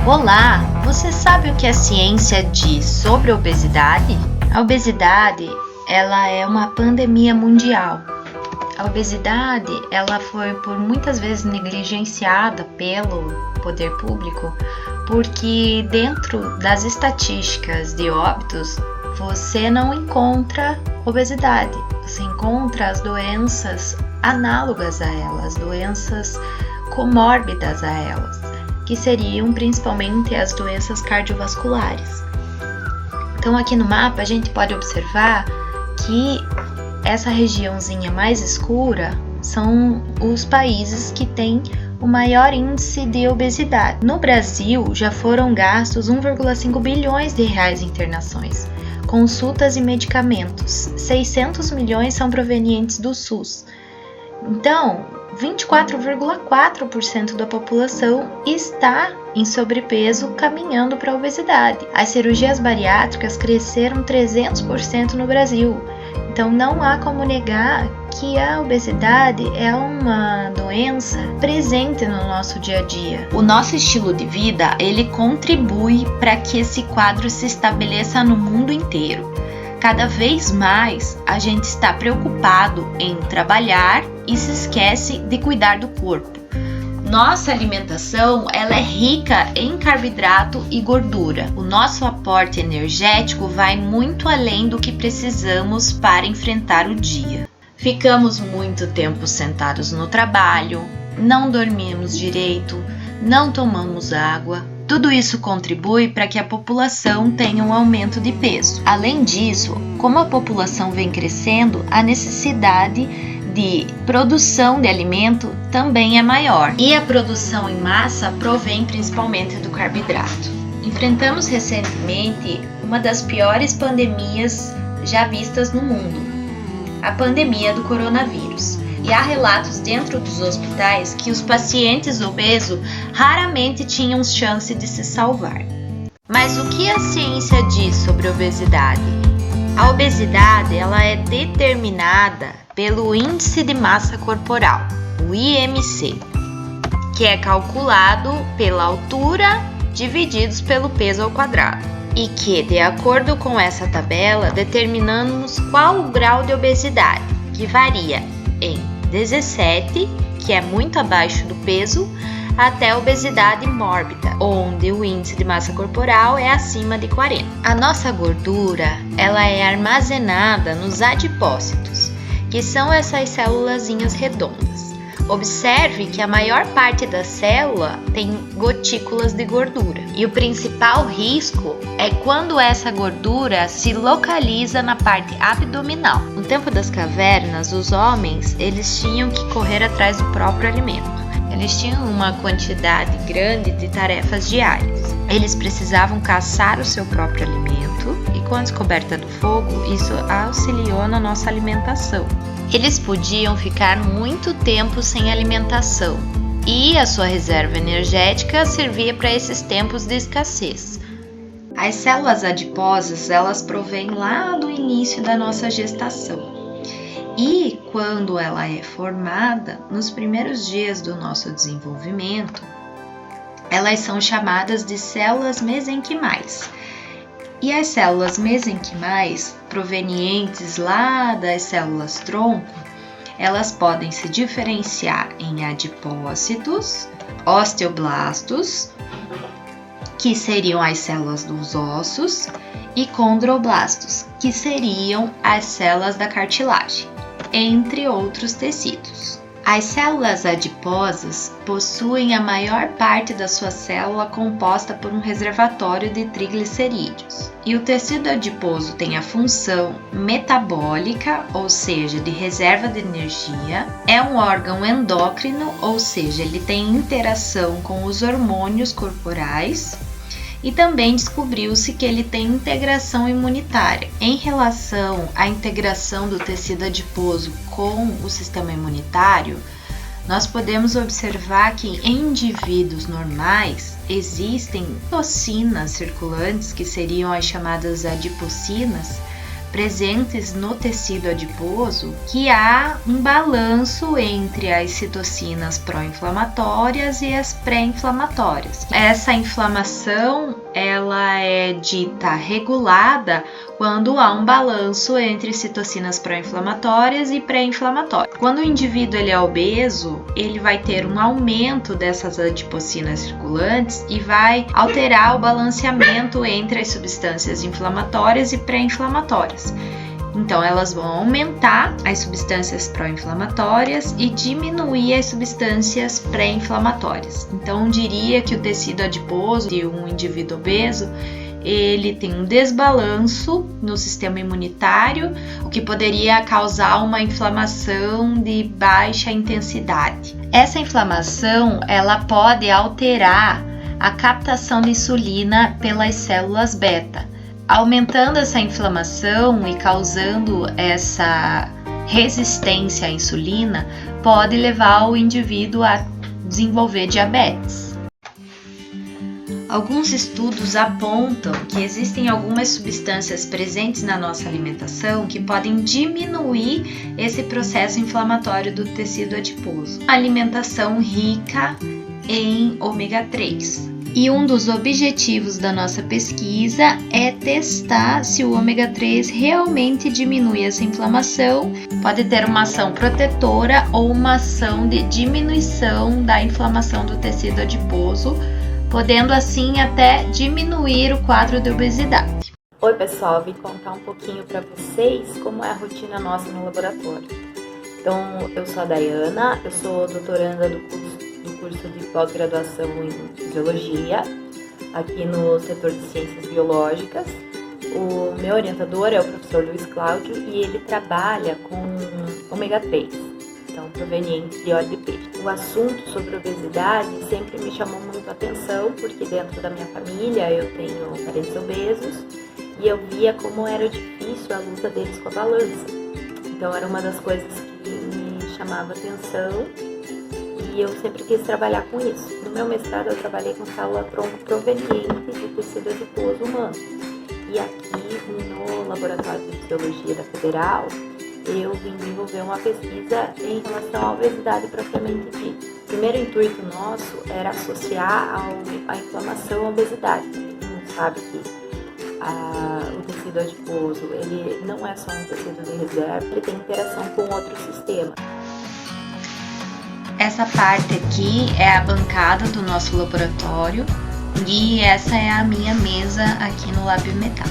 Olá, você sabe o que a ciência diz sobre a obesidade? A obesidade, ela é uma pandemia mundial. A obesidade, ela foi por muitas vezes negligenciada pelo poder público, porque dentro das estatísticas de óbitos, você não encontra obesidade, você encontra as doenças análogas a elas, doenças comórbidas a elas, que seriam principalmente as doenças cardiovasculares. Então aqui no mapa a gente pode observar que essa regiãozinha mais escura são os países que têm o maior índice de obesidade. No Brasil já foram gastos 1,5 bilhões de reais em internações, consultas e medicamentos. 600 milhões são provenientes do SUS. Então, 24,4% da população está em sobrepeso, caminhando para a obesidade. As cirurgias bariátricas cresceram 300% no Brasil. Então, não há como negar que a obesidade é uma doença presente no nosso dia a dia. O nosso estilo de vida, ele contribui para que esse quadro se estabeleça no mundo inteiro. Cada vez mais a gente está preocupado em trabalhar e se esquece de cuidar do corpo. Nossa alimentação, ela é rica em carboidrato e gordura. O nosso aporte energético vai muito além do que precisamos para enfrentar o dia. Ficamos muito tempo sentados no trabalho, não dormimos direito, não tomamos água. Tudo isso contribui para que a população tenha um aumento de peso. Além disso, como a população vem crescendo, a necessidade de produção de alimento também é maior. E a produção em massa provém principalmente do carboidrato. Enfrentamos recentemente uma das piores pandemias já vistas no mundo, a pandemia do coronavírus. E há relatos dentro dos hospitais que os pacientes obesos raramente tinham chance de se salvar. Mas o que a ciência diz sobre a obesidade? A obesidade, ela é determinada pelo Índice de Massa Corporal, o IMC, que é calculado pela altura divididos pelo peso ao quadrado. E que, de acordo com essa tabela, determinamos qual o grau de obesidade, que varia em 17, que é muito abaixo do peso, até a obesidade mórbida, onde o índice de massa corporal é acima de 40. A nossa gordura, ela é armazenada nos adipócitos, que são essas célulazinhas redondas. Observe que a maior parte da célula tem gotículas de gordura. E o principal risco é quando essa gordura se localiza na parte abdominal. No tempo das cavernas, os homens, eles tinham que correr atrás do próprio alimento. Eles tinham uma quantidade grande de tarefas diárias. Eles precisavam caçar o seu próprio alimento e com a descoberta do fogo, isso auxiliou na nossa alimentação. Eles podiam ficar muito tempo sem alimentação e a sua reserva energética servia para esses tempos de escassez. As células adiposas, elas provêm lá do início da nossa gestação. E quando ela é formada, nos primeiros dias do nosso desenvolvimento, elas são chamadas de células mesenquimais. E as células mesenquimais, provenientes lá das células tronco, elas podem se diferenciar em adipócitos, osteoblastos, que seriam as células dos ossos, e condroblastos, que seriam as células da cartilagem, entre outros tecidos. As células adiposas possuem a maior parte da sua célula composta por um reservatório de triglicerídeos. E o tecido adiposo tem a função metabólica, ou seja, de reserva de energia. É um órgão endócrino, ou seja, ele tem interação com os hormônios corporais. E também descobriu-se que ele tem integração imunitária. Em relação à integração do tecido adiposo com o sistema imunitário, nós podemos observar que em indivíduos normais existem toxinas circulantes, que seriam as chamadas adipocinas, presentes no tecido adiposo que há um balanço entre as citocinas pró-inflamatórias e as pré-inflamatórias. Essa inflamação ela é dita regulada quando há um balanço entre citocinas pró-inflamatórias e pré-inflamatórias. Quando o indivíduo ele é obeso, ele vai ter um aumento dessas adipocinas circulantes e vai alterar o balanceamento entre as substâncias inflamatórias e pré-inflamatórias. Então, elas vão aumentar as substâncias pró-inflamatórias e diminuir as substâncias pré-inflamatórias. Então, diria que o tecido adiposo de um indivíduo obeso ele tem um desbalanço no sistema imunitário, o que poderia causar uma inflamação de baixa intensidade. Essa inflamação ela pode alterar a captação de insulina pelas células beta, aumentando essa inflamação e causando essa resistência à insulina, pode levar o indivíduo a desenvolver diabetes. Alguns estudos apontam que existem algumas substâncias presentes na nossa alimentação que podem diminuir esse processo inflamatório do tecido adiposo. Alimentação rica em ômega 3. E um dos objetivos da nossa pesquisa é testar se o ômega 3 realmente diminui essa inflamação. Pode ter uma ação protetora ou uma ação de diminuição da inflamação do tecido adiposo, podendo assim até diminuir o quadro de obesidade. Oi pessoal, vim contar um pouquinho para vocês como é a rotina nossa no laboratório. Então, eu sou a Dayana, eu sou doutoranda do curso de pós-graduação em Fisiologia, aqui no setor de Ciências Biológicas. O meu orientador é o professor Luiz Cláudio e ele trabalha com ômega 3. Então, proveniente de óleo de peixe. O assunto sobre obesidade sempre me chamou muito a atenção, porque dentro da minha família eu tenho parentes obesos e eu via como era difícil a luta deles com a balança. Então, era uma das coisas que me chamava a atenção e eu sempre quis trabalhar com isso. No meu mestrado eu trabalhei com célula-tronco proveniente de tecido adiposo humano. E aqui no Laboratório de Fisiologia da Federal, eu vim desenvolver uma pesquisa em relação à obesidade propriamente dita. O primeiro intuito nosso era associar a inflamação à obesidade. Todo mundo sabe que o tecido adiposo ele não é só um tecido de reserva, ele tem interação com outros sistemas. Essa parte aqui é a bancada do nosso laboratório e essa é a minha mesa aqui no Lab Metal.